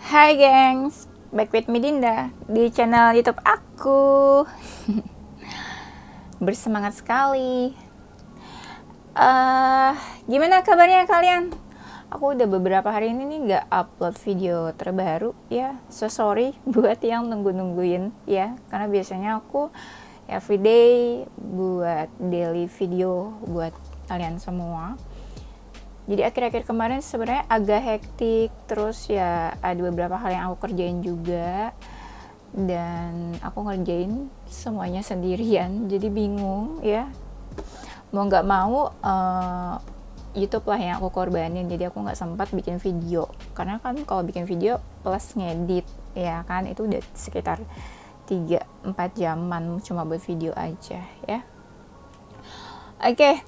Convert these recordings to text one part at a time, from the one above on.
Hai gengs, back with me Dinda di channel YouTube aku. Bersemangat sekali. Gimana kabarnya kalian? Aku udah beberapa hari ini nih nggak upload video terbaru ya. So sorry buat yang nungguin ya, karena biasanya aku everyday buat daily video buat kalian semua. Jadi akhir-akhir kemarin sebenarnya agak hektik, terus ya ada beberapa hal yang aku kerjain juga, dan aku ngerjain semuanya sendirian, jadi bingung ya. Mau nggak mau YouTube lah yang aku korbanin, jadi aku nggak sempat bikin video. Karena kan kalau bikin video plus ngedit ya kan itu udah sekitar 3-4 jaman cuma buat video aja ya. Oke.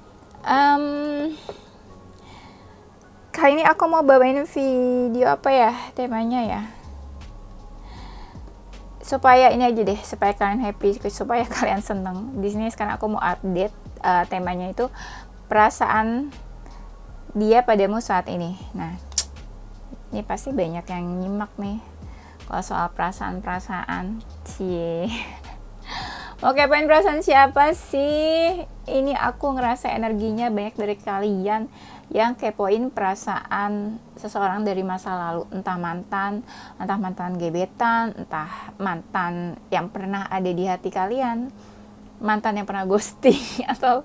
Kali ini aku mau bawain video apa ya temanya ya, supaya ini aja deh, supaya kalian happy, supaya kalian seneng. Di sini sekarang aku mau update temanya itu perasaan dia padamu saat ini. Nah, ini pasti banyak yang nyimak nih kalau soal perasaan-perasaan. Cie. Mau kepoin perasaan siapa sih? Ini aku ngerasa energinya banyak dari kalian yang kepoin perasaan seseorang dari masa lalu. Entah mantan gebetan, entah mantan yang pernah ada di hati kalian, mantan yang pernah ghosting, atau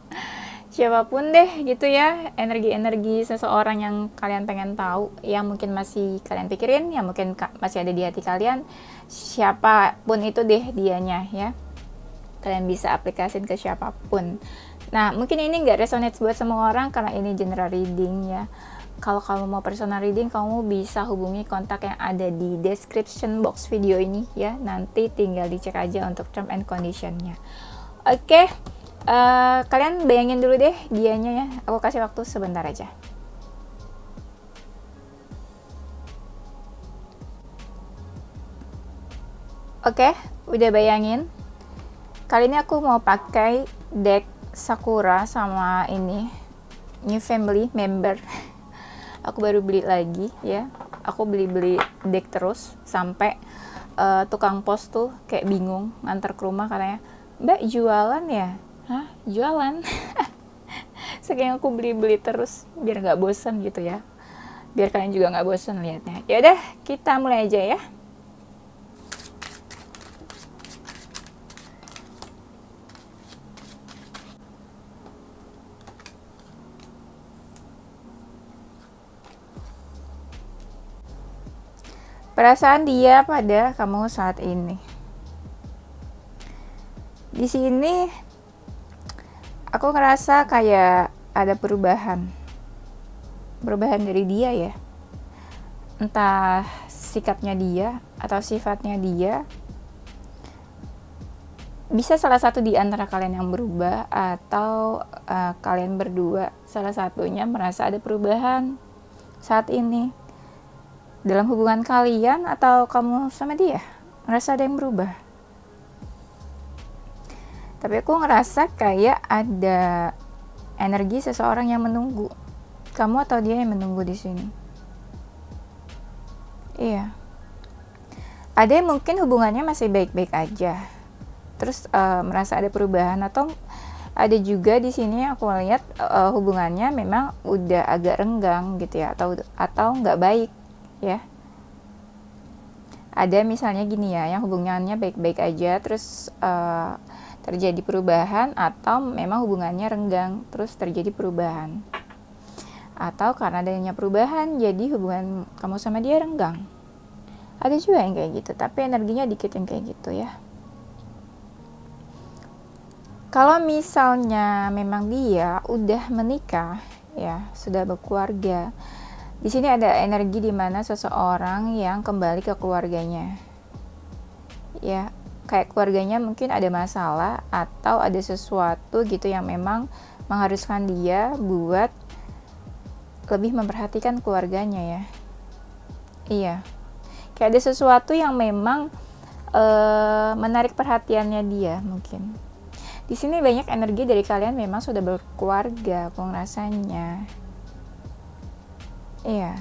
siapapun deh gitu ya. Energi-energi seseorang yang kalian pengen tahu, yang mungkin masih kalian pikirin, yang mungkin masih ada di hati kalian. Siapapun itu deh dianya ya, kalian bisa aplikasin ke siapapun. Nah, mungkin ini nggak resonate buat semua orang karena ini general reading ya. Kalau kamu mau personal reading, kamu bisa hubungi kontak yang ada di description box video ini ya. Nanti tinggal dicek aja untuk term and conditionnya. Oke, kalian bayangin dulu deh dianya ya. Aku kasih waktu sebentar aja. Oke, udah bayangin? Kali ini aku mau pakai deck Sakura sama ini New Family Member. Aku baru beli lagi ya. Aku beli deck terus sampai tukang pos tuh kayak bingung nganter ke rumah, katanya, "Mbak jualan ya?" Hah? Jualan? Saking aku beli terus biar nggak bosan gitu ya. Biar kalian juga nggak bosan liatnya. Ya udah, kita mulai aja ya. Perasaan dia pada kamu saat ini. Di sini aku ngerasa kayak ada perubahan dari dia ya. Entah sikapnya dia atau sifatnya dia. Bisa salah satu di antara kalian yang berubah, atau kalian berdua salah satunya merasa ada perubahan saat ini dalam hubungan kalian, atau kamu sama dia ngerasa ada yang berubah. Tapi aku ngerasa kayak ada energi seseorang yang menunggu kamu, atau dia yang menunggu di sini. Iya, ada yang mungkin hubungannya masih baik-baik aja, terus merasa ada perubahan, atau ada juga di sini aku lihat hubungannya memang udah agak renggang gitu ya, atau nggak baik ya. Ada misalnya gini ya, yang hubungannya baik-baik aja terus terjadi perubahan, atau memang hubungannya renggang terus terjadi perubahan, atau karena adanya perubahan jadi hubungan kamu sama dia renggang. Ada juga yang kayak gitu, tapi energinya dikit yang kayak gitu ya. Kalau misalnya memang dia udah menikah ya, sudah berkeluarga, di sini ada energi di mana seseorang yang kembali ke keluarganya. Ya, kayak keluarganya mungkin ada masalah atau ada sesuatu gitu yang memang mengharuskan dia buat lebih memperhatikan keluarganya ya. Iya. Kayak ada sesuatu yang memang menarik perhatiannya dia mungkin. Di sini banyak energi dari kalian memang sudah berkeluarga, aku ngerasanya. Iya.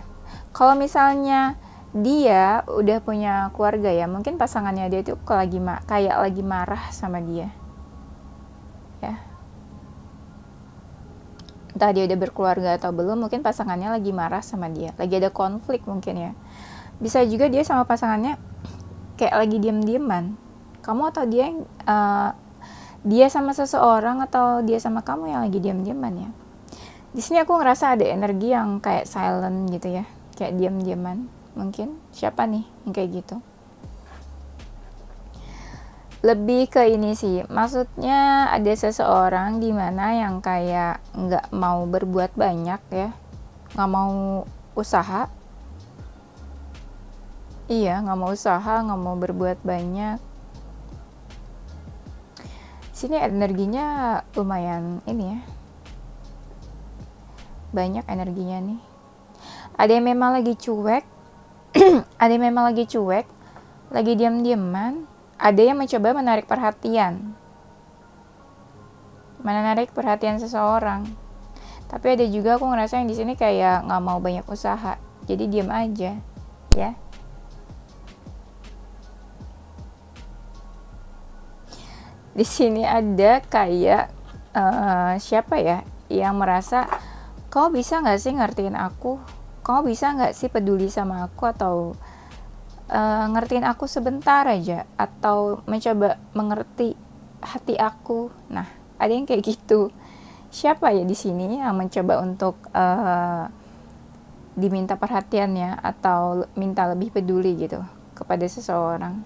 Kalau misalnya dia udah punya keluarga ya, mungkin pasangannya dia itu kayak lagi marah sama dia ya, entah dia udah berkeluarga atau belum, mungkin pasangannya lagi marah sama dia, lagi ada konflik mungkin ya. Bisa juga dia sama pasangannya kayak lagi diam-diaman, kamu atau dia sama seseorang atau dia sama kamu yang lagi diam-diaman ya. Di sini aku ngerasa ada energi yang kayak silent gitu ya, kayak diam-diaman. Mungkin siapa nih yang kayak gitu? Lebih ke ini sih, maksudnya ada seseorang di mana yang kayak nggak mau berbuat banyak ya, nggak mau usaha. Iya, nggak mau usaha, nggak mau berbuat banyak. Sini energinya lumayan ini ya, banyak energinya nih. Ada yang memang lagi cuek, ada yang memang lagi cuek, lagi diam-diaman, ada yang mencoba menarik perhatian seseorang. Tapi ada juga aku ngerasa yang di sini kayak nggak mau banyak usaha, jadi diam aja ya. Di sini ada kayak siapa ya yang merasa, kamu bisa nggak sih ngertiin aku? Kamu bisa nggak sih peduli sama aku, atau ngertiin aku sebentar aja, atau mencoba mengerti hati aku. Nah, ada yang kayak gitu. Siapa ya di sini yang mencoba untuk diminta perhatiannya atau minta lebih peduli gitu kepada seseorang?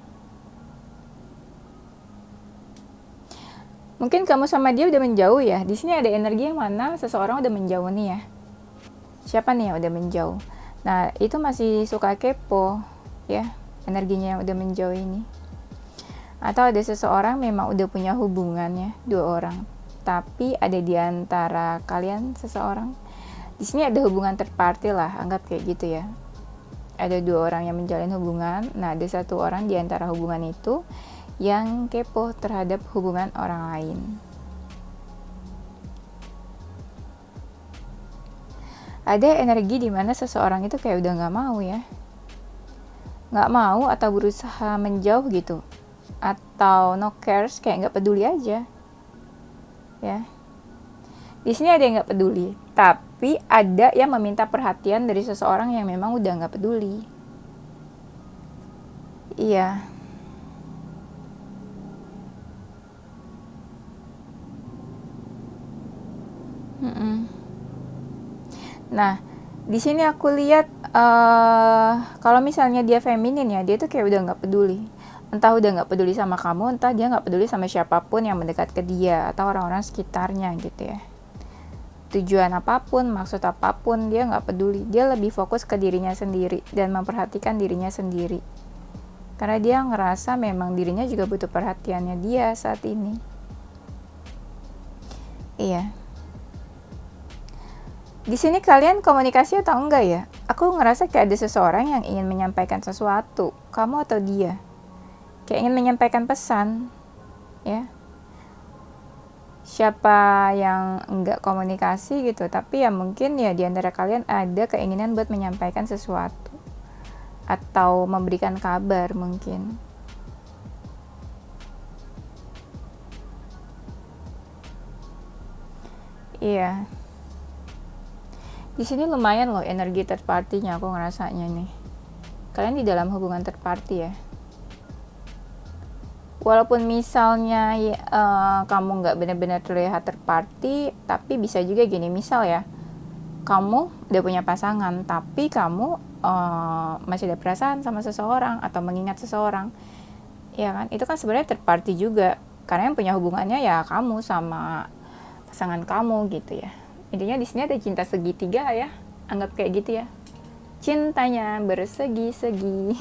Mungkin kamu sama dia udah menjauh ya. Di sini ada energi yang mana seseorang udah menjauh nih ya. Siapa nih yang udah menjauh? Nah, itu masih suka kepo ya, energinya yang udah menjauh ini. Atau ada seseorang memang udah punya hubungan ya, 2 orang. Tapi ada di antara kalian seseorang. Di sini ada hubungan third party lah, anggap kayak gitu ya. Ada 2 orang yang menjalin hubungan. Nah, ada 1 orang di antara hubungan itu yang kepo terhadap hubungan orang lain. Ada energi di mana seseorang itu kayak udah nggak mau ya, nggak mau atau berusaha menjauh gitu, atau no cares, kayak nggak peduli aja ya. Di sini ada yang nggak peduli, tapi ada yang meminta perhatian dari seseorang yang memang udah nggak peduli. Iya. Nah, di sini aku lihat kalau misalnya dia feminin ya, dia tuh kayak udah nggak peduli. Entah udah nggak peduli sama kamu, entah dia nggak peduli sama siapapun yang mendekat ke dia atau orang-orang sekitarnya gitu ya. Tujuan apapun, maksud apapun, dia nggak peduli. Dia lebih fokus ke dirinya sendiri dan memperhatikan dirinya sendiri. Karena dia ngerasa memang dirinya juga butuh perhatiannya dia saat ini. Iya. Di sini kalian komunikasi atau enggak ya? Aku ngerasa kayak ada seseorang yang ingin menyampaikan sesuatu, kamu atau dia. Kayak ingin menyampaikan pesan, ya. Siapa yang enggak komunikasi gitu, tapi ya mungkin ya di antara kalian ada keinginan buat menyampaikan sesuatu. Atau memberikan kabar mungkin. Iya. Di sini lumayan loh energi third party-nya, aku ngerasanya nih. Kalian di dalam hubungan third party ya. Walaupun misalnya kamu nggak benar-benar terlihat third party, tapi bisa juga gini, misal ya, kamu udah punya pasangan, tapi kamu masih ada perasaan sama seseorang atau mengingat seseorang, ya kan? Itu kan sebenarnya third party juga, karena yang punya hubungannya ya kamu sama pasangan kamu gitu ya. Intinya di sini ada cinta segitiga ya, anggap kayak gitu ya. Cintanya bersegi-segi.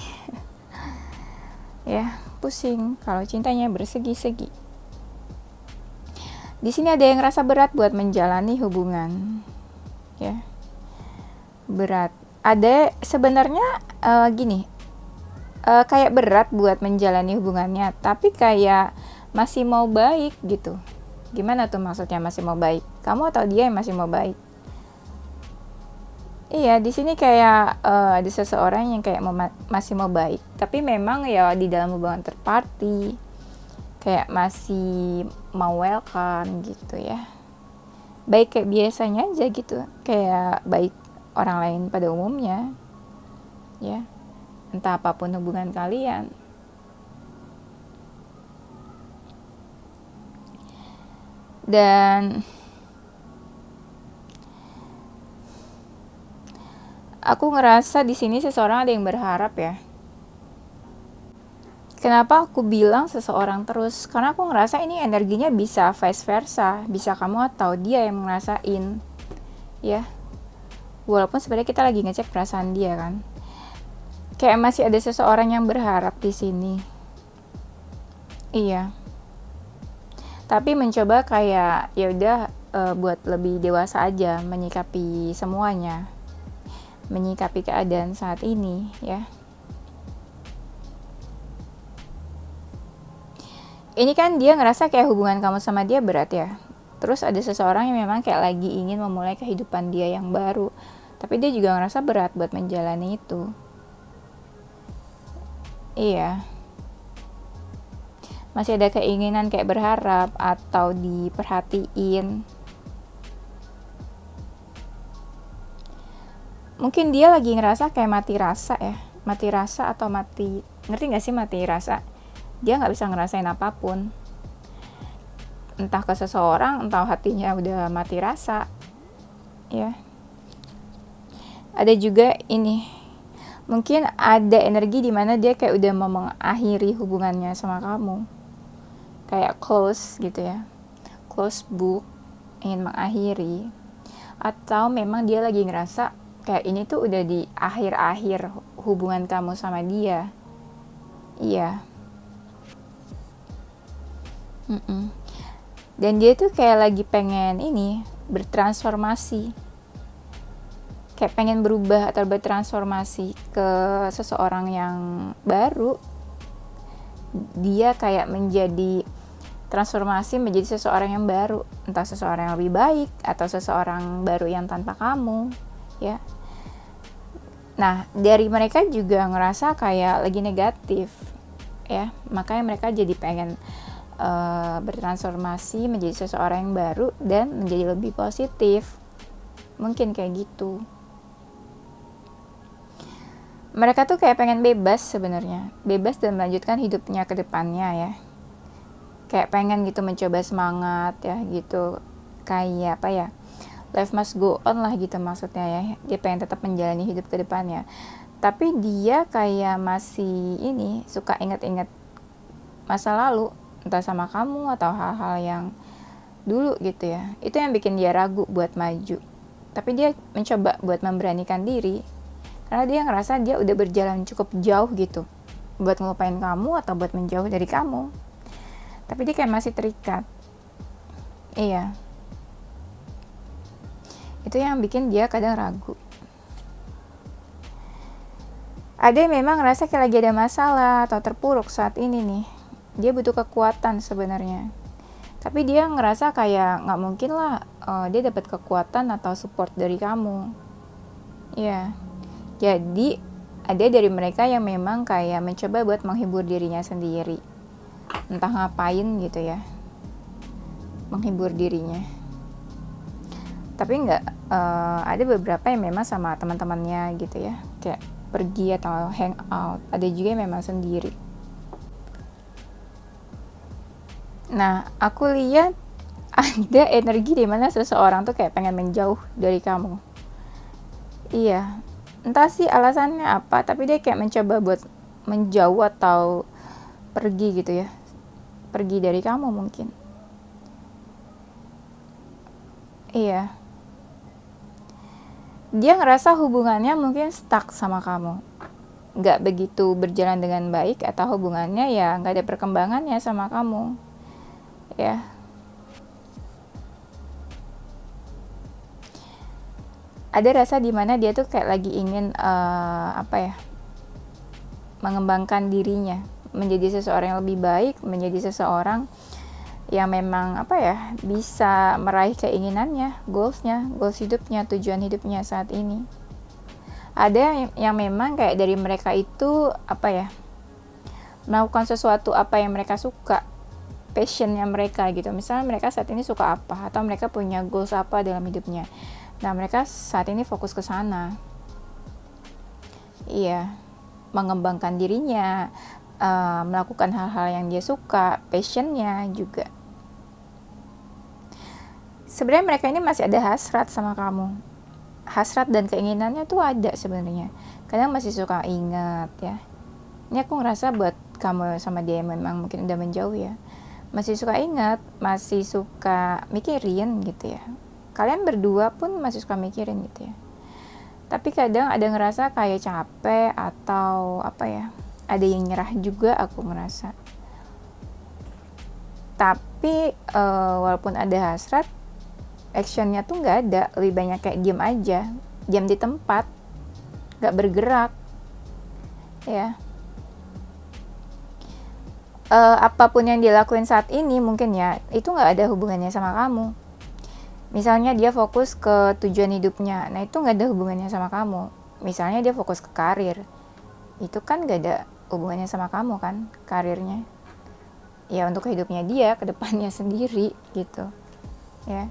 Ya, pusing kalau cintanya bersegi-segi. Di sini ada yang rasa berat buat menjalani hubungan. Ya. Berat. Ada sebenarnya gini. Kayak berat buat menjalani hubungannya, tapi kayak masih mau baik gitu. Gimana tuh maksudnya masih mau baik? Kamu atau dia yang masih mau baik? Iya, di sini kayak ada seseorang yang kayak masih mau baik, tapi memang ya di dalam hubungan third party kayak masih mau welcome gitu ya. Baik kayak biasanya aja gitu, kayak baik orang lain pada umumnya, ya. Entah apapun hubungan kalian. Dan aku ngerasa di sini seseorang ada yang berharap ya. Kenapa aku bilang seseorang terus? Karena aku ngerasa ini energinya bisa vice versa, bisa kamu atau dia yang ngerasain, ya. Walaupun sebenarnya kita lagi ngecek perasaan dia kan. Kayak masih ada seseorang yang berharap di sini. Iya. Tapi mencoba kayak ya udah buat lebih dewasa aja menyikapi semuanya. Menyikapi keadaan saat ini, ya. Ini kan dia ngerasa kayak hubungan kamu sama dia berat ya. Terus ada seseorang yang memang kayak lagi ingin memulai kehidupan dia yang baru. Tapi dia juga ngerasa berat buat menjalani itu. Iya. Masih ada keinginan kayak berharap atau diperhatiin. Mungkin dia lagi ngerasa kayak mati rasa ya. Mati rasa atau mati... Ngerti gak sih mati rasa? Dia gak bisa ngerasain apapun. Entah ke seseorang, entah hatinya udah mati rasa. Ya. Ada juga ini. Mungkin ada energi di mana dia kayak udah mau mengakhiri hubungannya sama kamu. Kayak close gitu ya. Close book, ingin mengakhiri. Atau memang dia lagi ngerasa kayak ini tuh udah di akhir-akhir hubungan kamu sama dia. Iya. Dan dia tuh kayak lagi pengen ini bertransformasi, kayak pengen berubah atau bertransformasi ke seseorang yang baru. Dia kayak menjadi transformasi menjadi seseorang yang baru, entah seseorang yang lebih baik atau seseorang baru yang tanpa kamu, ya. Nah, dari mereka juga ngerasa kayak lagi negatif, ya. Makanya mereka jadi pengen bertransformasi menjadi seseorang yang baru dan menjadi lebih positif. Mungkin kayak gitu. Mereka tuh kayak pengen bebas sebenarnya. Bebas dan melanjutkan hidupnya ke depannya ya. Kayak pengen gitu mencoba semangat ya gitu. Kayak apa ya? Life must go on lah gitu maksudnya ya. Dia pengen tetap menjalani hidup ke depannya. Tapi dia kayak masih ini suka ingat-ingat masa lalu, entah sama kamu atau hal-hal yang dulu gitu ya. Itu yang bikin dia ragu buat maju. Tapi dia mencoba buat memberanikan diri karena dia ngerasa dia udah berjalan cukup jauh gitu buat ngelupain kamu atau buat menjauh dari kamu. Tapi dia kayak masih terikat. Iya. Itu yang bikin dia kadang ragu. Ada yang memang ngerasa kayak lagi ada masalah atau terpuruk saat ini nih. Dia butuh kekuatan sebenarnya. Tapi dia ngerasa kayak gak mungkin lah dia dapat kekuatan atau support dari kamu. Iya. Jadi ada dari mereka yang memang kayak mencoba buat menghibur dirinya sendiri. Entah ngapain gitu ya. Menghibur dirinya. Tapi ada beberapa yang memang sama teman-temannya gitu ya. Kayak pergi atau hang out. Ada juga yang memang sendiri. Nah, aku lihat ada energi di mana seseorang tuh kayak pengen menjauh dari kamu. Iya, entah sih alasannya apa, tapi dia kayak mencoba buat menjauh atau pergi gitu ya. Pergi dari kamu mungkin. Iya. Dia ngerasa hubungannya mungkin stuck sama kamu. Gak begitu berjalan dengan baik atau hubungannya ya gak ada perkembangannya sama kamu. Ya. Ada rasa dimana dia tuh kayak lagi ingin mengembangkan dirinya menjadi seseorang yang lebih baik, menjadi seseorang yang memang bisa meraih keinginannya, goals hidupnya, tujuan hidupnya saat ini. Ada yang memang kayak dari mereka itu apa ya, melakukan sesuatu apa yang mereka suka, passionnya mereka gitu. Misalnya mereka saat ini suka apa, atau mereka punya goals apa dalam hidupnya. Nah mereka saat ini fokus ke sana. Iya, mengembangkan dirinya, melakukan hal-hal yang dia suka, passionnya juga. Sebenarnya mereka ini masih ada hasrat sama kamu. Hasrat dan keinginannya tuh ada sebenarnya. Kadang masih suka ingat ya. Ini aku ngerasa buat kamu sama dia memang mungkin udah menjauh ya. Masih suka ingat, masih suka mikirin gitu ya. Kalian berdua pun masih suka mikirin gitu ya. Tapi kadang ada ngerasa kayak capek atau apa ya, ada yang nyerah juga aku ngerasa. Tapi walaupun ada hasrat, actionnya tuh nggak ada, lebih banyak kayak diam aja, diam di tempat, nggak bergerak ya. Apapun yang dia lakuin saat ini mungkin ya itu nggak ada hubungannya sama kamu. Misalnya dia fokus ke tujuan hidupnya, nah itu nggak ada hubungannya sama kamu. Misalnya dia fokus ke karir, itu kan nggak ada hubungannya sama kamu kan, karirnya ya untuk hidupnya dia ke depannya sendiri gitu ya.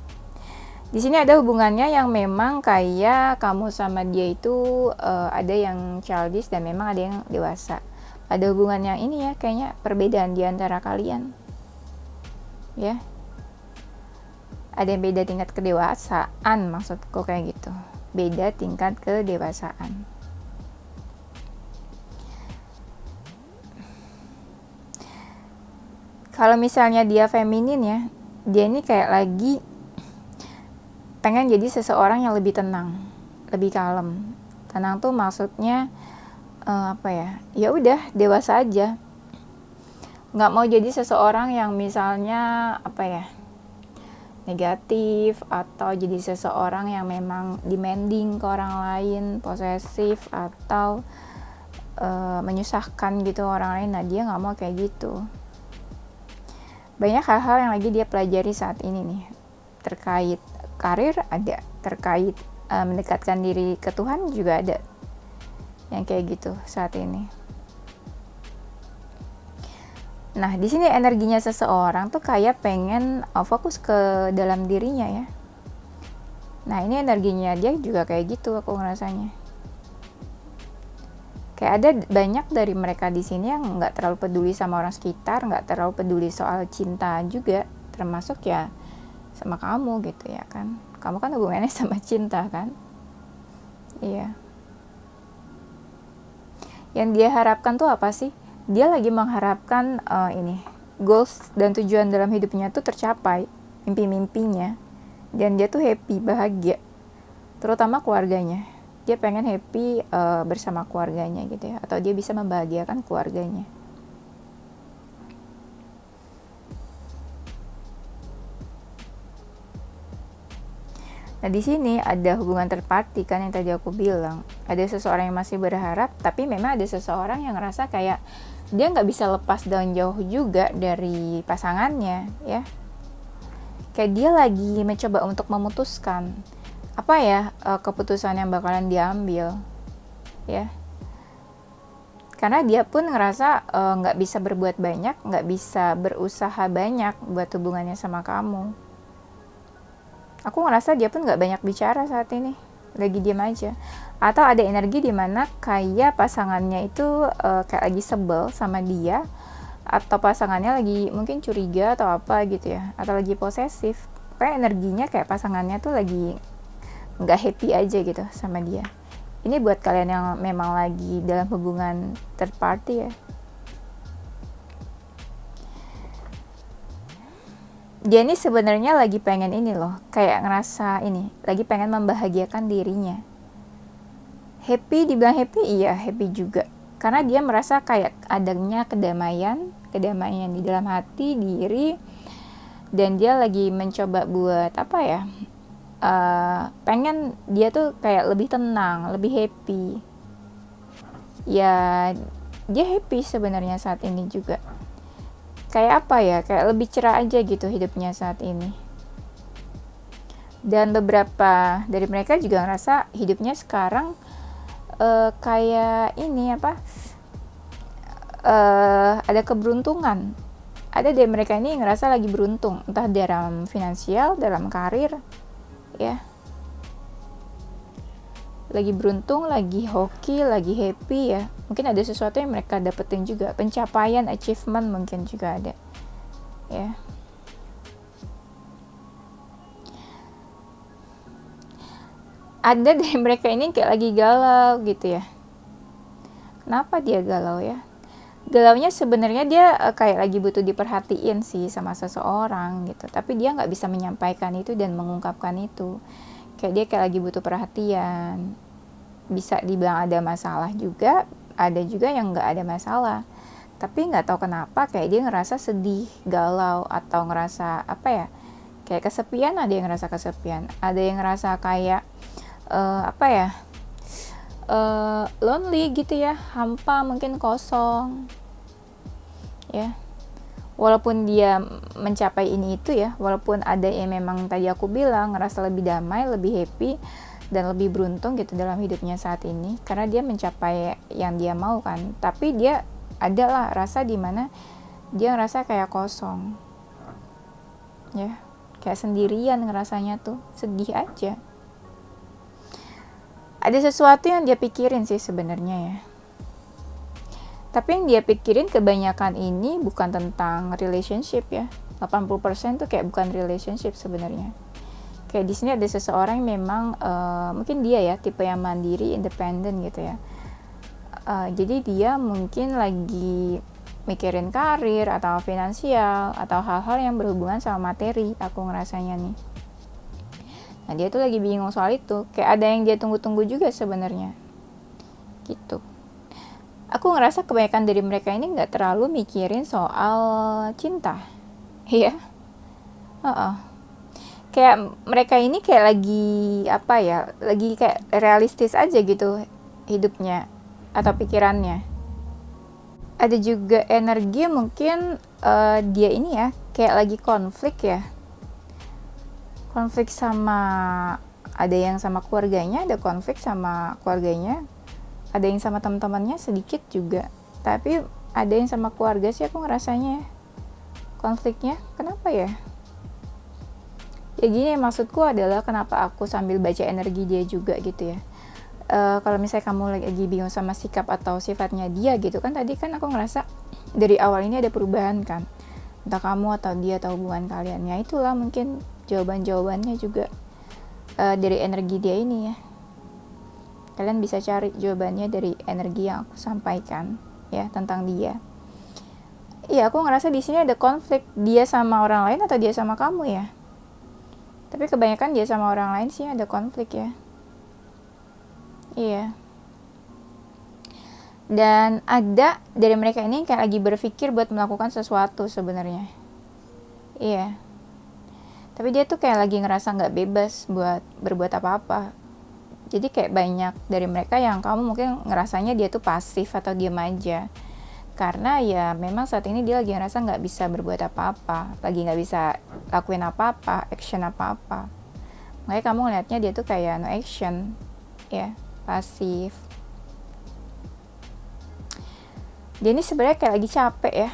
Di sini ada hubungannya yang memang kayak kamu sama dia itu ada yang childish dan memang ada yang dewasa. Ada hubungannya ini ya, kayaknya perbedaan di antara kalian ya. Ada yang beda tingkat kedewasaan, maksudku kayak gitu, beda tingkat kedewasaan. Kalau misalnya dia feminin ya, dia ini kayak lagi pengen jadi seseorang yang lebih tenang, lebih kalem. Tenang tuh maksudnya apa ya, ya udah dewasa aja, nggak mau jadi seseorang yang misalnya apa ya, negatif, atau jadi seseorang yang memang demanding ke orang lain, posesif, atau menyusahkan gitu orang lain. Nah dia nggak mau kayak gitu. Banyak hal-hal yang lagi dia pelajari saat ini nih, terkait karir ada, terkait mendekatkan diri ke Tuhan juga ada, yang kayak gitu saat ini. Nah, di sini energinya seseorang tuh kayak pengen fokus ke dalam dirinya ya. Nah, ini energinya dia juga kayak gitu aku ngerasanya. Kayak ada banyak dari mereka di sini yang nggak terlalu peduli sama orang sekitar, nggak terlalu peduli soal cinta juga, termasuk ya sama kamu gitu ya kan. Kamu kan hubungannya sama cinta kan. Iya. Yang dia harapkan tuh apa sih? Dia lagi mengharapkan ini goals dan tujuan dalam hidupnya tuh tercapai, mimpi-mimpinya, dan dia tuh happy, bahagia, terutama keluarganya. Dia pengen happy bersama keluarganya gitu ya, atau dia bisa membahagiakan keluarganya. Nah di sini ada hubungan terparti kan yang tadi aku bilang. Ada seseorang yang masih berharap, tapi memang ada seseorang yang ngerasa kayak dia nggak bisa lepas dan jauh juga dari pasangannya ya. Kayak dia lagi mencoba untuk memutuskan apa ya keputusan yang bakalan diambil ya. Karena dia pun ngerasa nggak bisa berbuat banyak, nggak bisa berusaha banyak buat hubungannya sama kamu. Aku ngerasa dia pun nggak banyak bicara saat ini, lagi diam aja. Atau ada energi di mana kayak pasangannya itu kayak lagi sebel sama dia, atau pasangannya lagi mungkin curiga atau apa gitu ya, atau lagi posesif. Kayak energinya kayak pasangannya tuh lagi nggak happy aja gitu sama dia. Ini buat kalian yang memang lagi dalam hubungan third party ya. Dia ini sebenarnya lagi pengen ini loh, kayak ngerasa ini, lagi pengen membahagiakan dirinya. Happy, dibilang happy, iya happy juga. Karena dia merasa kayak adanya kedamaian di dalam hati, diri, dan dia lagi mencoba buat apa ya, pengen dia tuh kayak lebih tenang, lebih happy. Ya, dia happy sebenarnya saat ini juga. Kayak apa ya, kayak lebih cerah aja gitu hidupnya saat ini. Dan beberapa dari mereka juga ngerasa hidupnya sekarang kayak ini apa, ada keberuntungan. Ada dari mereka ini ngerasa lagi beruntung, entah dalam finansial, dalam karir, ya. Lagi beruntung, lagi hoki, lagi happy ya. Mungkin ada sesuatu yang mereka dapetin juga, pencapaian, achievement mungkin juga ada, ya. Ada dari mereka ini kayak lagi galau gitu ya. Kenapa dia galau ya? Galaunya sebenarnya dia kayak lagi butuh diperhatiin sih sama seseorang gitu, tapi dia nggak bisa menyampaikan itu dan mengungkapkan itu. Kayak dia kayak lagi butuh perhatian. Bisa dibilang ada masalah juga, ada juga yang nggak ada masalah. Tapi nggak tahu kenapa kayak dia ngerasa sedih, galau, atau ngerasa apa ya, kayak kesepian. Ada yang ngerasa kesepian, ada yang ngerasa kayak apa ya, lonely gitu ya, hampa, mungkin kosong ya. Walaupun dia mencapai ini itu ya, walaupun ada yang memang tadi aku bilang ngerasa lebih damai, lebih happy, dan lebih beruntung gitu dalam hidupnya saat ini karena dia mencapai yang dia mau kan, tapi dia adalah rasa dimana dia ngerasa kayak kosong ya, kayak sendirian ngerasanya tuh, sedih aja. Ada sesuatu yang dia pikirin sih sebenarnya ya. Tapi yang dia pikirin kebanyakan ini bukan tentang relationship ya. 80% tuh kayak bukan relationship sebenarnya. Kayak di sini ada seseorang yang memang mungkin dia ya tipe yang mandiri, independen gitu ya. Jadi dia mungkin lagi mikirin karir atau finansial atau hal-hal yang berhubungan sama materi, aku ngerasanya nih. Nah dia tuh lagi bingung soal itu, kayak ada yang dia tunggu-tunggu juga sebenarnya gitu. Aku ngerasa kebanyakan dari mereka ini nggak terlalu mikirin soal cinta, iya. Kayak mereka ini kayak lagi apa ya, lagi kayak realistis aja gitu hidupnya atau pikirannya. Ada juga energi mungkin dia ini ya kayak lagi konflik ya. Konflik sama, ada yang sama keluarganya, ada konflik sama keluarganya, ada yang sama teman-temannya sedikit juga, tapi ada yang sama keluarga sih aku ngerasanya konfliknya. Kenapa ya? Ya gini, maksudku adalah kenapa aku sambil baca energi dia juga gitu ya. Kalau misalnya kamu lagi bingung sama sikap atau sifatnya dia gitu kan, tadi kan aku ngerasa dari awal ini ada perubahan kan, entah kamu atau dia atau hubungan kalian. Ya itulah mungkin jawabannya juga dari energi dia ini ya. Kalian bisa cari jawabannya dari energi yang aku sampaikan ya tentang dia. Iya, aku ngerasa di sini ada konflik dia sama orang lain atau dia sama kamu ya. Tapi kebanyakan dia sama orang lain sih ada konflik ya. Iya. Dan ada dari mereka ini kayak lagi berpikir buat melakukan sesuatu sebenarnya. Iya. Tapi dia tuh kayak lagi ngerasa nggak bebas buat berbuat apa-apa. Jadi kayak banyak dari mereka yang kamu mungkin ngerasanya dia tuh pasif atau diam aja. Karena ya memang saat ini dia lagi ngerasa nggak bisa berbuat apa-apa, lagi nggak bisa lakuin apa-apa, action apa-apa. Makanya kamu ngeliatnya dia tuh kayak no action, ya, pasif. Dia ini sebenarnya kayak lagi capek ya.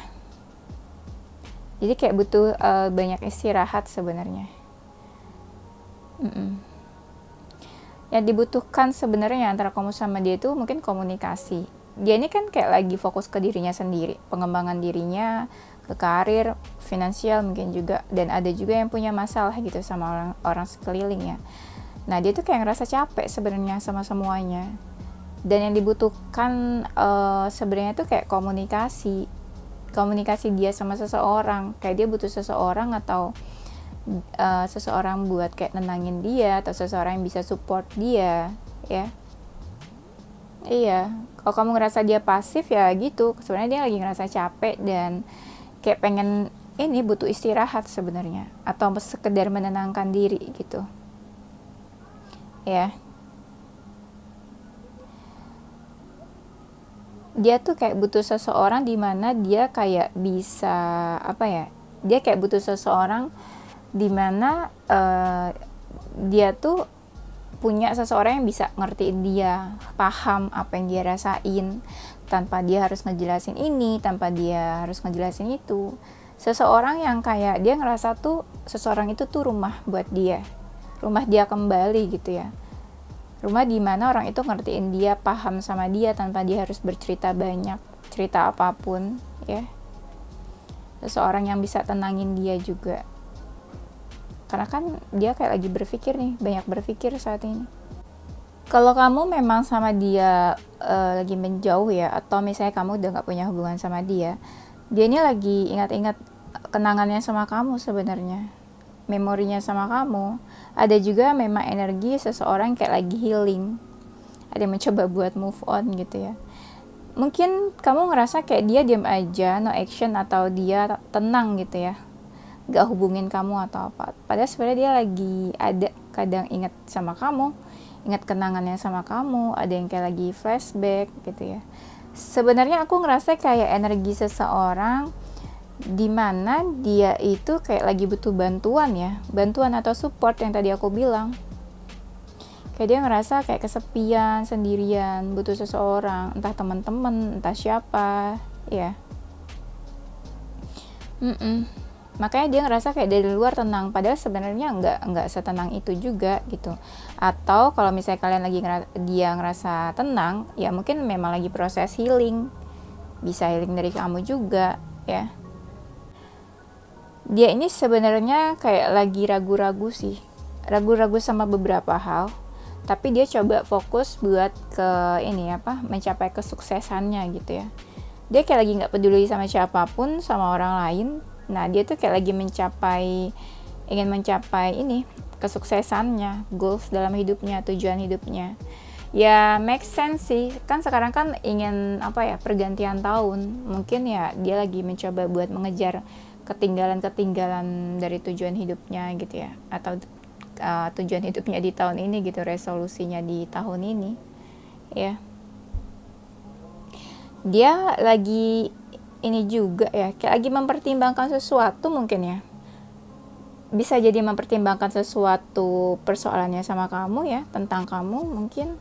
Jadi kayak butuh banyak istirahat sebenarnya. Yang dibutuhkan sebenarnya antara kamu sama dia itu mungkin komunikasi. Dia ini kan kayak lagi fokus ke dirinya sendiri, pengembangan dirinya, ke karir, finansial mungkin juga, dan ada juga yang punya masalah gitu sama orang sekeliling ya. Nah dia tuh kayak ngerasa capek sebenarnya sama semuanya. Dan yang dibutuhkan sebenarnya tuh kayak komunikasi dia sama seseorang, kayak dia butuh seseorang atau seseorang buat kayak nenangin dia, atau seseorang yang bisa support dia ya. Iya, kalau kamu ngerasa dia pasif ya gitu, sebenarnya dia lagi ngerasa capek dan kayak pengen ini butuh istirahat sebenarnya, atau sekedar menenangkan diri gitu ya. Dia tuh kayak butuh seseorang di mana dia kayak bisa apa ya, dia kayak butuh seseorang di mana dia tuh punya seseorang yang bisa ngertiin dia, paham apa yang dia rasain, tanpa dia harus ngejelasin ini, tanpa dia harus ngejelasin itu. Seseorang yang kayak dia ngerasa tuh seseorang itu tuh rumah buat dia, rumah dia kembali gitu ya. Rumah di mana orang itu ngertiin dia, paham sama dia tanpa dia harus bercerita banyak, cerita apapun ya. Seseorang yang bisa tenangin dia juga. Karena kan dia kayak lagi berpikir nih, banyak berpikir saat ini. Kalau kamu memang sama dia lagi menjauh ya, atau misalnya kamu udah gak punya hubungan sama dia ini lagi ingat-ingat kenangannya sama kamu sebenarnya, memorinya sama kamu. Ada juga memang energi seseorang kayak lagi healing, ada yang mencoba buat move on gitu ya. Mungkin kamu ngerasa kayak dia diam aja, no action, atau dia tenang gitu ya, gak hubungin kamu atau apa. Padahal sebenarnya dia lagi ada, kadang ingat sama kamu, ingat kenangannya sama kamu, ada yang kayak lagi flashback gitu ya. Sebenarnya aku ngerasa kayak energi seseorang dimana dia itu kayak lagi butuh bantuan ya, bantuan atau support yang tadi aku bilang. Kayak dia ngerasa kayak kesepian, sendirian, butuh seseorang, entah teman-teman, entah siapa ya. Makanya dia ngerasa kayak dari luar tenang, padahal sebenarnya nggak setenang itu juga gitu. Atau kalau misalnya kalian lagi dia ngerasa tenang, ya mungkin memang lagi proses healing, bisa healing dari kamu juga ya. Dia ini sebenarnya kayak lagi ragu-ragu sih, ragu-ragu sama beberapa hal, tapi dia coba fokus buat ke ini apa, mencapai kesuksesannya gitu ya. Dia kayak lagi nggak peduli sama siapapun, sama orang lain. Nah dia tuh kayak lagi ingin mencapai ini, kesuksesannya, goals dalam hidupnya, tujuan hidupnya. Ya make sense sih, kan sekarang kan ingin apa ya, pergantian tahun. Mungkin ya dia lagi mencoba buat mengejar ketinggalan dari tujuan hidupnya gitu ya, atau tujuan hidupnya di tahun ini gitu, resolusinya di tahun ini ya. Dia lagi ini juga ya, kayak lagi mempertimbangkan sesuatu mungkin ya. Bisa jadi mempertimbangkan sesuatu persoalannya sama kamu ya, tentang kamu mungkin.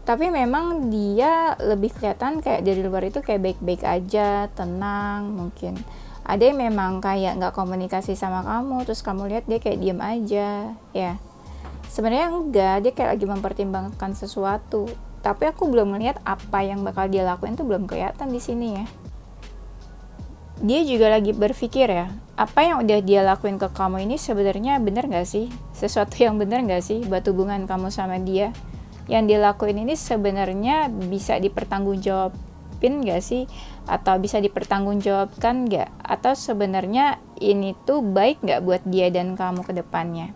Tapi memang dia lebih kelihatan kayak dari luar itu kayak baik-baik aja, tenang mungkin. Ada yang memang kayak gak komunikasi sama kamu, terus kamu lihat dia kayak diem aja ya. Sebenarnya enggak, dia kayak lagi mempertimbangkan sesuatu. Tapi aku belum melihat apa yang bakal dia lakuin tuh, belum kelihatan di sini ya. Dia juga lagi berpikir ya, apa yang udah dia lakuin ke kamu ini sebenarnya benar gak sih? Sesuatu yang benar gak sih buat hubungan kamu sama dia? Yang dia lakuin ini sebenarnya bisa dipertanggungjawabin gak sih? Atau bisa dipertanggungjawabkan gak? Atau sebenarnya ini tuh baik gak buat dia dan kamu ke depannya?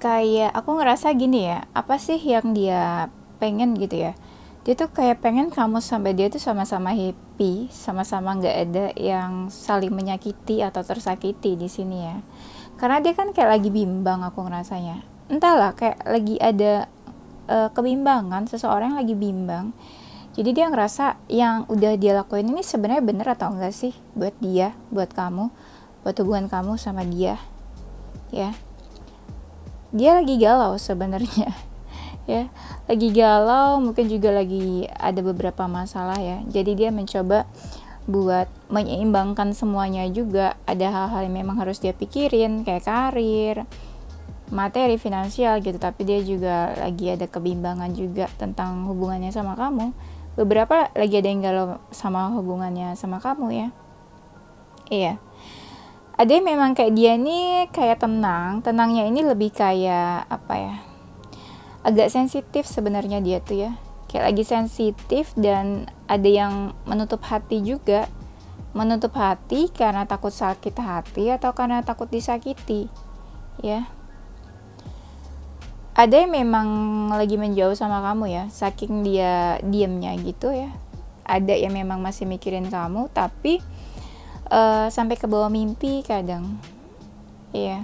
Kayak aku ngerasa gini ya, apa sih yang dia pengen gitu ya? Dia tuh kayak pengen kamu sampai dia tuh sama-sama happy, sama-sama nggak ada yang saling menyakiti atau tersakiti di sini ya. Karena dia kan kayak lagi bimbang, aku ngerasanya. Entahlah, kayak lagi ada kebimbangan, seseorang yang lagi bimbang. Jadi dia ngerasa yang udah dia lakuin ini sebenarnya bener atau enggak sih buat dia, buat kamu, buat hubungan kamu sama dia, ya. Dia lagi galau sebenarnya. Ya, lagi galau, mungkin juga lagi ada beberapa masalah ya. Jadi dia mencoba buat menyeimbangkan semuanya juga. Ada hal-hal yang memang harus dia pikirin, kayak karir, materi, finansial gitu. Tapi dia juga lagi ada kebimbangan juga tentang hubungannya sama kamu. Beberapa lagi ada yang galau sama hubungannya sama kamu ya. Iya. Ada yang memang kayak dia nih kayak tenangnya ini lebih kayak apa ya, agak sensitif sebenarnya dia tuh ya, kayak lagi sensitif. Dan ada yang menutup hati juga, menutup hati karena takut sakit hati atau karena takut disakiti ya. Ada yang memang lagi menjauh sama kamu ya, saking dia diemnya gitu ya. Ada yang memang masih mikirin kamu, tapi sampai ke bawah mimpi kadang ya.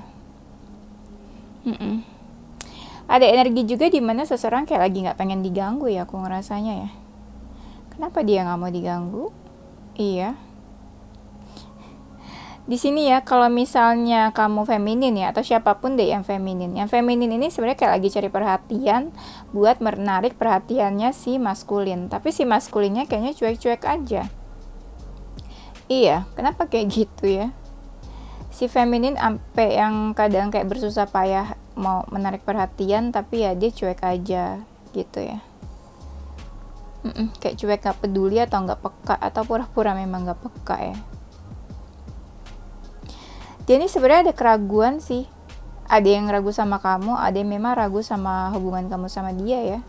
Ada energi juga di mana seseorang kayak lagi nggak pengen diganggu ya, aku ngerasanya ya. Kenapa dia nggak mau diganggu? Iya. Di sini ya, kalau misalnya kamu feminin ya, atau siapapun deh yang feminin. Yang feminin ini sebenarnya kayak lagi cari perhatian buat menarik perhatiannya si maskulin. Tapi si maskulinnya kayaknya cuek-cuek aja. Iya, kenapa kayak gitu ya? Si feminin sampai yang kadang kayak bersusah payah mau menarik perhatian, tapi ya dia cuek aja gitu ya. Kayak cuek, gak peduli atau gak peka, atau pura-pura memang gak peka ya. Dia ini sebenarnya ada keraguan sih. Ada yang ragu sama kamu, ada yang memang ragu sama hubungan kamu sama dia ya.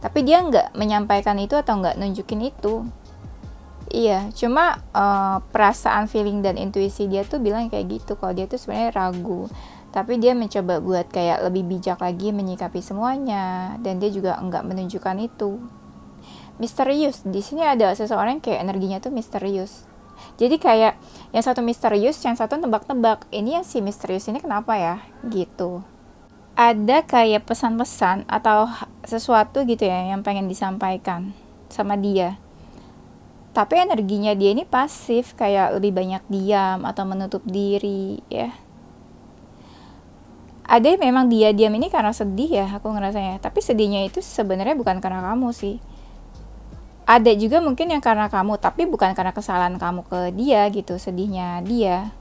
Tapi dia nggak menyampaikan itu atau nggak nunjukin itu. Iya, cuma perasaan, feeling, dan intuisi dia tuh bilang kayak gitu. Kalau dia tuh sebenarnya ragu. Tapi dia mencoba buat kayak lebih bijak lagi menyikapi semuanya. Dan dia juga nggak menunjukkan itu. Misterius. Di sini ada seseorang yang kayak energinya tuh misterius. Jadi kayak yang satu misterius, yang satu nebak-nebak. Ini yang si misterius ini kenapa ya? Gitu. Ada kayak pesan-pesan atau sesuatu gitu ya yang pengen disampaikan sama dia. Tapi energinya dia ini pasif, kayak lebih banyak diam atau menutup diri ya. Ada yang memang dia diam ini karena sedih ya, aku ngerasanya. Tapi sedihnya itu sebenarnya bukan karena kamu sih. Ada juga mungkin yang karena kamu, tapi bukan karena kesalahan kamu ke dia gitu, sedihnya dia.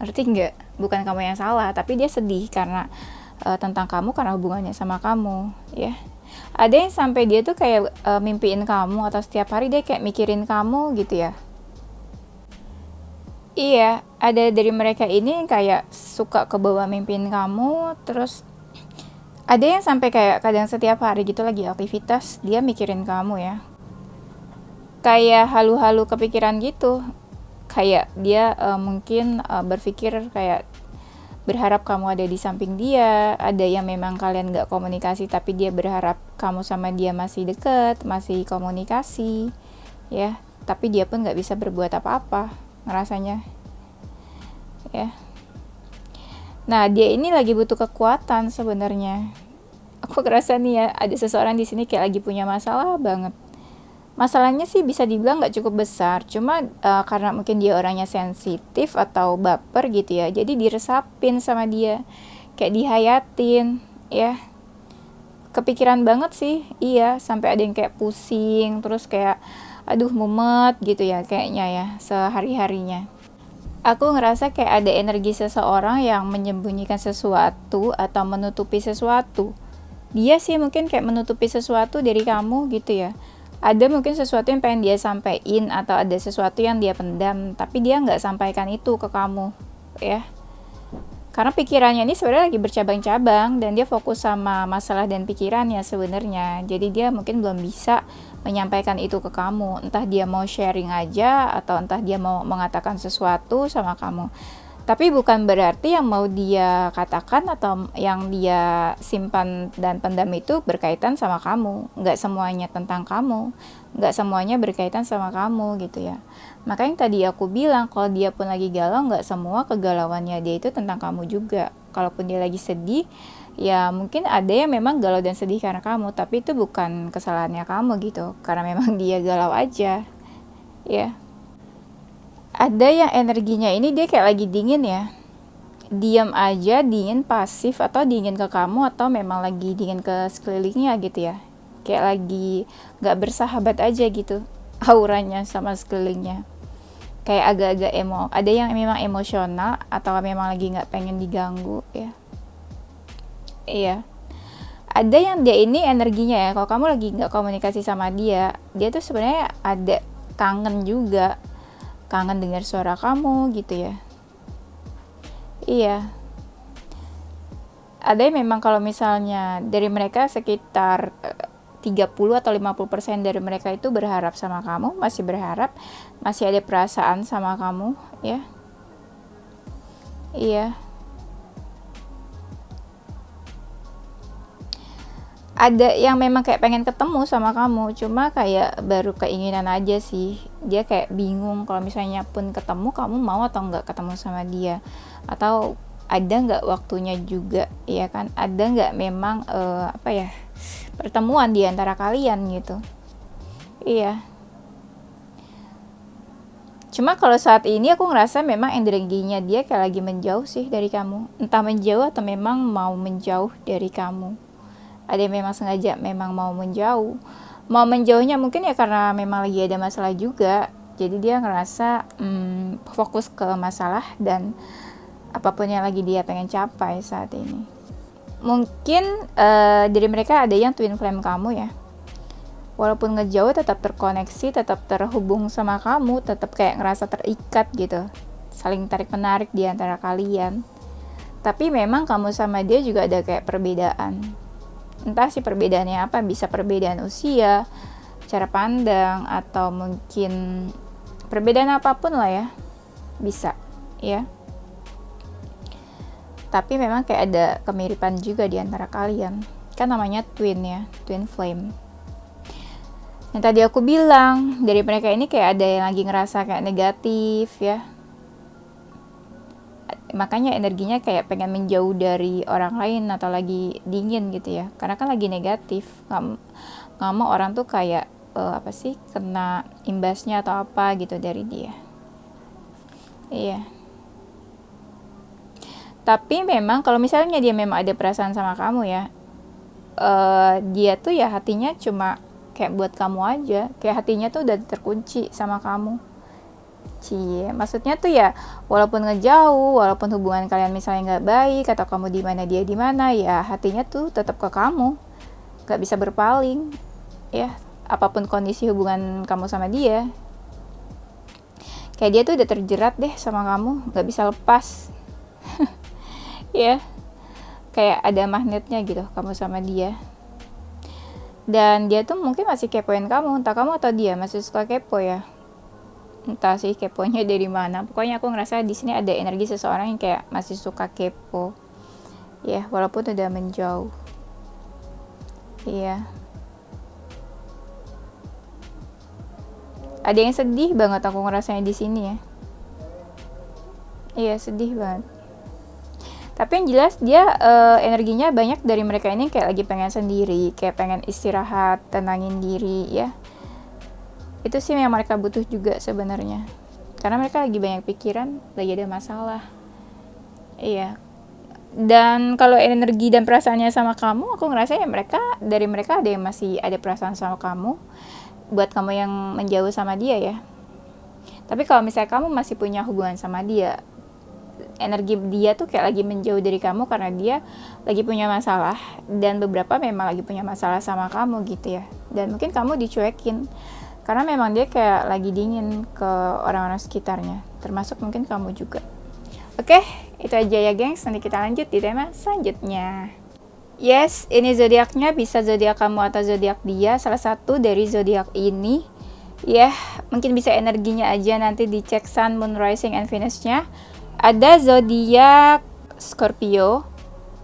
Ngerti nggak? Bukan kamu yang salah, tapi dia sedih karena tentang kamu, karena hubungannya sama kamu ya. Ada yang sampai dia tuh kayak mimpiin kamu, atau setiap hari dia kayak mikirin kamu gitu ya. Iya, ada dari mereka ini kayak suka kebawa mimpiin kamu, terus ada yang sampai kayak kadang setiap hari gitu lagi aktivitas dia mikirin kamu ya. Kayak halu-halu kepikiran gitu, kayak dia mungkin berpikir kayak berharap kamu ada di samping dia. Ada yang memang kalian gak komunikasi, tapi dia berharap kamu sama dia masih deket, masih komunikasi ya, tapi dia pun gak bisa berbuat apa-apa ngerasanya ya. Nah, dia ini lagi butuh kekuatan sebenarnya. Aku ngerasa nih ya, ada seseorang di sini kayak lagi punya masalah banget. Masalahnya sih bisa dibilang gak cukup besar, cuma karena mungkin dia orangnya sensitif atau baper gitu ya, jadi diresapin sama dia, kayak dihayatin ya. Kepikiran banget sih, iya, sampai ada yang kayak pusing, terus kayak aduh mumet gitu ya kayaknya ya sehari-harinya. Aku ngerasa kayak ada energi seseorang yang menyembunyikan sesuatu atau menutupi sesuatu. Dia sih mungkin kayak menutupi sesuatu dari kamu gitu ya. Ada mungkin sesuatu yang pengen dia sampaikan, atau ada sesuatu yang dia pendam, tapi dia nggak sampaikan itu ke kamu ya. Karena pikirannya ini sebenarnya lagi bercabang-cabang, dan dia fokus sama masalah dan pikirannya sebenarnya. Jadi dia mungkin belum bisa menyampaikan itu ke kamu. Entah dia mau sharing aja, atau entah dia mau mengatakan sesuatu sama kamu. Tapi bukan berarti yang mau dia katakan atau yang dia simpan dan pendam itu berkaitan sama kamu. Nggak semuanya tentang kamu. Nggak semuanya berkaitan sama kamu gitu ya. Makanya tadi aku bilang, kalau dia pun lagi galau, nggak semua kegalauannya dia itu tentang kamu juga. Kalaupun dia lagi sedih, ya mungkin ada yang memang galau dan sedih karena kamu. Tapi itu bukan kesalahannya kamu gitu. Karena memang dia galau aja ya. Ada yang energinya ini dia kayak lagi dingin ya, diam aja, dingin pasif, atau dingin ke kamu, atau memang lagi dingin ke sekelilingnya gitu ya, kayak lagi gak bersahabat aja gitu auranya sama sekelilingnya, kayak agak-agak ada yang memang emosional, atau memang lagi gak pengen diganggu ya. Iya, ada yang dia ini energinya ya, kalau kamu lagi gak komunikasi sama dia, dia tuh sebenarnya ada kangen juga, kangen dengar suara kamu gitu ya. Iya, ada yang memang kalau misalnya dari mereka sekitar 30 atau 50% dari mereka itu berharap sama kamu, masih berharap, masih ada perasaan sama kamu ya. Iya, ada yang memang kayak pengen ketemu sama kamu, cuma kayak baru keinginan aja sih. Dia kayak bingung kalau misalnya pun ketemu, kamu mau atau enggak ketemu sama dia, atau ada enggak waktunya juga ya kan, ada enggak memang pertemuan di antara kalian gitu. Iya, Cuma kalau saat ini aku ngerasa memang energinya dia kayak lagi menjauh sih dari kamu. Entah menjauh atau memang mau menjauh dari kamu. Ada yang memang sengaja memang mau menjauh. Mau menjauhnya mungkin ya karena memang lagi ada masalah juga. Jadi dia ngerasa fokus ke masalah dan apapun yang lagi dia pengen capai saat ini. Mungkin dari mereka ada yang twin flame kamu ya. Walaupun ngejauh tetap terkoneksi, tetap terhubung sama kamu, tetap kayak ngerasa terikat gitu. Saling tarik-menarik di antara kalian. Tapi memang kamu sama dia juga ada kayak perbedaan. Entah sih perbedaannya apa, bisa perbedaan usia, cara pandang, atau mungkin perbedaan apapun lah ya. Bisa, ya. Tapi memang kayak ada kemiripan juga di antara kalian. Kan namanya twin ya, twin flame. Yang tadi aku bilang, dari mereka ini kayak ada yang lagi ngerasa kayak negatif ya. Makanya energinya kayak pengen menjauh dari orang lain atau lagi dingin gitu ya. Karena kan lagi negatif. Nggak mau orang tuh kayak kena imbasnya atau apa gitu dari dia. Iya. Tapi memang kalau misalnya dia memang ada perasaan sama kamu ya, dia tuh ya hatinya cuma kayak buat kamu aja, kayak hatinya tuh udah terkunci sama kamu. Maksudnya tuh ya walaupun ngejauh, walaupun hubungan kalian misalnya nggak baik atau kamu di mana dia di mana, ya hatinya tuh tetap ke kamu, nggak bisa berpaling, ya apapun kondisi hubungan kamu sama dia. Kayak dia tuh udah terjerat deh sama kamu, nggak bisa lepas. Ya, kayak ada magnetnya gitu kamu sama dia. Dan dia tuh mungkin masih kepoin kamu, entah kamu atau dia masih suka kepo ya. Entah sih keponya dari mana. Pokoknya aku ngerasa di sini ada energi seseorang yang kayak masih suka kepo. Ya, walaupun udah menjauh. Iya. Ada yang sedih banget aku ngerasanya di sini ya. Iya, sedih banget. Tapi yang jelas dia energinya banyak dari mereka ini kayak lagi pengen sendiri, kayak pengen istirahat, tenangin diri ya. Itu sih yang mereka butuh juga sebenarnya. Karena mereka lagi banyak pikiran, lagi ada masalah. Iya. Dan kalau energi dan perasaannya sama kamu, aku ngerasa ya dari mereka ada yang masih ada perasaan sama kamu. Buat kamu yang menjauh sama dia ya. Tapi kalau misalnya kamu masih punya hubungan sama dia, energi dia tuh kayak lagi menjauh dari kamu karena dia lagi punya masalah dan beberapa memang lagi punya masalah sama kamu gitu ya. Dan mungkin kamu dicuekin karena memang dia kayak lagi dingin ke orang-orang sekitarnya, termasuk mungkin kamu juga. Oke, itu aja ya gengs. Nanti kita lanjut di tema selanjutnya. Yes, ini zodiaknya bisa zodiak kamu atau zodiak dia, salah satu dari zodiak ini. Ya, mungkin bisa energinya aja nanti dicek Sun, Moon, Rising, and Venus-nya. Ada zodiak Scorpio,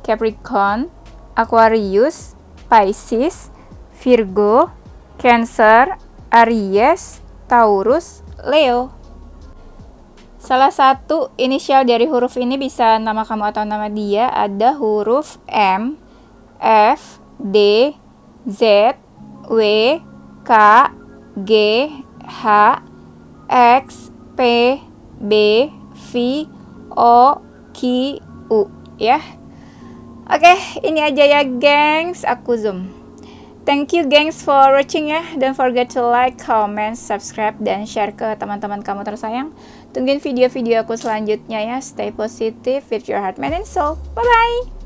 Capricorn, Aquarius, Pisces, Virgo, Cancer, Aries, Taurus, Leo. Salah satu inisial dari huruf ini bisa nama kamu atau nama dia. Ada huruf M, F, D, Z, W, K, G, H, X, P, B, V, O, Q, U ya. Oke, ini aja ya gengs, aku zoom. Thank you gengs for watching ya. Don't forget to like, comment, subscribe, dan share ke teman-teman kamu tersayang. Tungguin video-video aku selanjutnya ya. Stay positive with your heart, mind, and soul. Bye-bye.